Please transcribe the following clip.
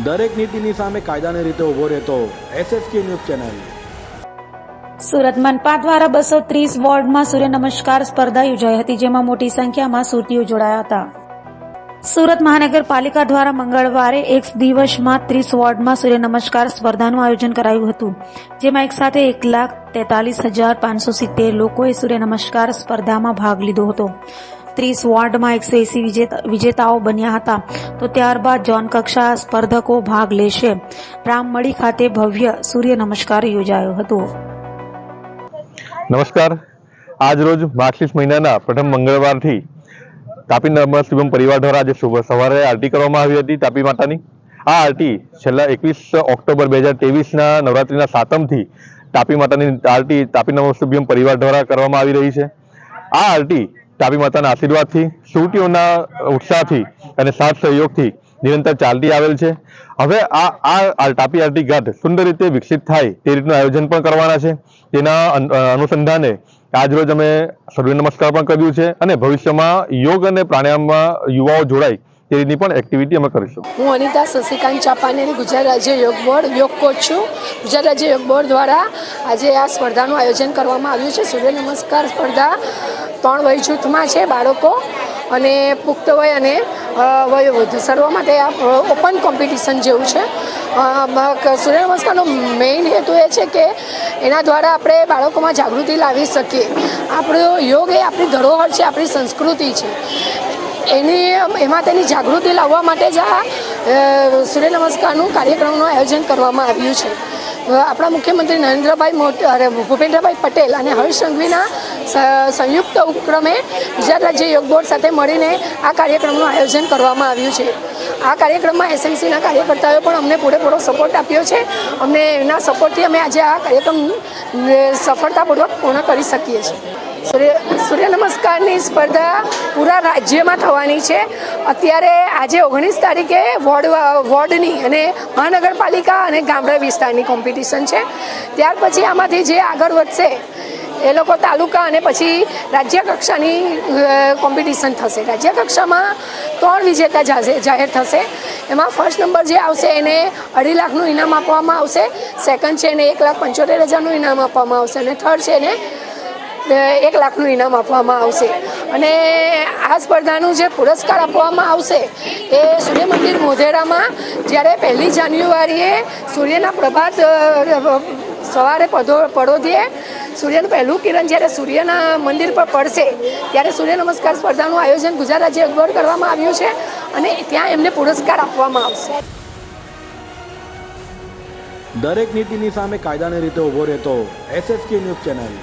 દરેક નીતિની સામે કાયદાની રીતે ઊભો રહેતો SSK ન્યૂઝ ચેનલ। સુરત મનપા દ્વારા 230 વોર્ડમાં સૂર્ય નમસ્કાર સ્પર્ધા યોજાઈ હતી, જેમાં મોટી સંખ્યામાં સુરતીઓ જોડાયા હતા। સુરત મહાનગરપાલિકા દ્વારા મંગળવારે એક દિવસમાં 30 વોર્ડમાં સૂર્ય નમસ્કાર સ્પર્ધાનું આયોજન કરાયું હતું, જેમાં એક સાથે 1,43,570 લોકોએ સૂર્ય નમસ્કાર સ્પર્ધામાં ભાગ લીધો હતો। 30 વોર્ડમાં 180 વિજેતાઓ બન્યા હતા, તો ત્યારબાદ ઝોન કક્ષા સ્પર્ધકો ભાગ લેશે। રામમળી ખાતે ભવ્ય સૂર્ય નમસ્કાર યોજાયો હતો। નમસ્કાર। આજ રોજ માર્ગશીર્ષ મહિનાના પ્રથમ મંગળવારથી તાપી નર્મદ શિવમ પરિવાર દ્વારા આજે સવારે આરતી કરવામાં આવી હતી તાપી માતાની। આ આરતી છેલ્લા 21 ઓક્ટોબર 2023ના નવરાત્રિના 7મથી તાપી માતાની આરતી તાપી નર્મદ શિવમ પરિવાર દ્વારા કરવામાં આવી રહી છે। આ આરતી તાપી માતાના આશીર્વાદથી, સુરતીઓના ઉત્સાહથી અને સાથ સહયોગથી નિરંતર ચાલતી આવેલ છે। હવે આ તાપી આરતી ઘાટ સુંદર રીતે વિકસિત થાય તે રીતનું આયોજન પણ કરવાના છે। તેના અનુસંધાને આજરોજ અમે સૂર્ય નમસ્કાર પણ કર્યું છે અને ભવિષ્યમાં યોગ અને પ્રાણાયામમાં યુવાઓ જોડાય તે રીતની પણ એક્ટિવિટી અમે કરીશું। હું અનિતા શશિકાંત ચાપાનેરી ગુજરાત રાજ્ય યોગ બોર્ડ યોગ કોચ છું। ગુજરાત રાજ્ય યોગ બોર્ડ દ્વારા આજે આ સ્પર્ધાનું આયોજન કરવામાં આવ્યું છે। સૂર્ય નમસ્કાર સ્પર્ધા 3 વય જૂથમાં છે, બાળકો અને પુખ્ત વય અને વયોવૃદ્ધ સર્વ માટે આ ઓપન કોમ્પિટિશન જેવું છે। સૂર્ય નમસ્કારનો મેઇન હેતુ એ છે કે એના દ્વારા આપણે બાળકોમાં જાગૃતિ લાવી શકીએ। આપણો યોગ એ આપણી ધરોહર છે, આપણી સંસ્કૃતિ છે, એમાં તેની જાગૃતિ લાવવા માટે જ આ સૂર્ય નમસ્કારનું કાર્યક્રમનું આયોજન કરવામાં આવ્યું છે। આપણા મુખ્યમંત્રી ભૂપેન્દ્રભાઈ પટેલ અને હર્ષ સંઘવીના સંયુક્ત ઉપક્રમે ગુજરાત રાજ્ય યોગ બોર્ડ સાથે મળીને આ કાર્યક્રમનું આયોજન કરવામાં આવ્યું છે। આ કાર્યક્રમમાં SMCના કાર્યકર્તાઓએ પણ અમને પૂરેપૂરો સપોર્ટ આપ્યો છે। અમને એના સપોર્ટથી અમે આજે આ કાર્યક્રમ સફળતાપૂર્વક પૂર્ણ કરી શકીએ છીએ। સૂર્ય નમસ્કારની સ્પર્ધા પૂરા રાજ્યમાં થવાની છે। અત્યારે આજે 19 તારીખે વોર્ડની અને મહાનગરપાલિકા અને ગામડા વિસ્તારની કોમ્પિટિશન છે। ત્યાર પછી આમાંથી જે આગળ વધશે એ લોકો તાલુકા અને પછી રાજ્ય કક્ષાની કોમ્પિટિશન થશે। રાજ્ય કક્ષામાં 3 વિજેતા જાહેર થશે। એમાં ફર્સ્ટ નંબર જે આવશે એને 2.5 લાખનું ઇનામ આપવામાં આવશે, સેકન્ડ છે એને 1,75,000નું ઇનામ આપવામાં આવશે અને થર્ડ છે એને 1 લાખનું ઇનામ આપવામાં આવશે। અને આ સ્પર્ધાનું જે પુરસ્કાર આપવામાં આવશે એ સૂર્ય મંદિર મોઢેરામાં જ્યારે 1 જાન્યુઆરીએ સૂર્યના પ્રભાત સવારે પડોદીએ સૂર્યનું પહેલું કિરણ જ્યારે સૂર્યના મંદિર પર પડશે ત્યારે સૂર્ય નમસ્કાર સ્પર્ધાનું આયોજન ગુજરાત રાજ્ય યોગ બોર્ડ કરવામાં આવ્યું છે અને ત્યાં એમને પુરસ્કાર આપવામાં આવશે। દરેક નીતિની સામે કાયદાની રીતે ઊભો રહેતો SSK ન્યૂઝ ચેનલ।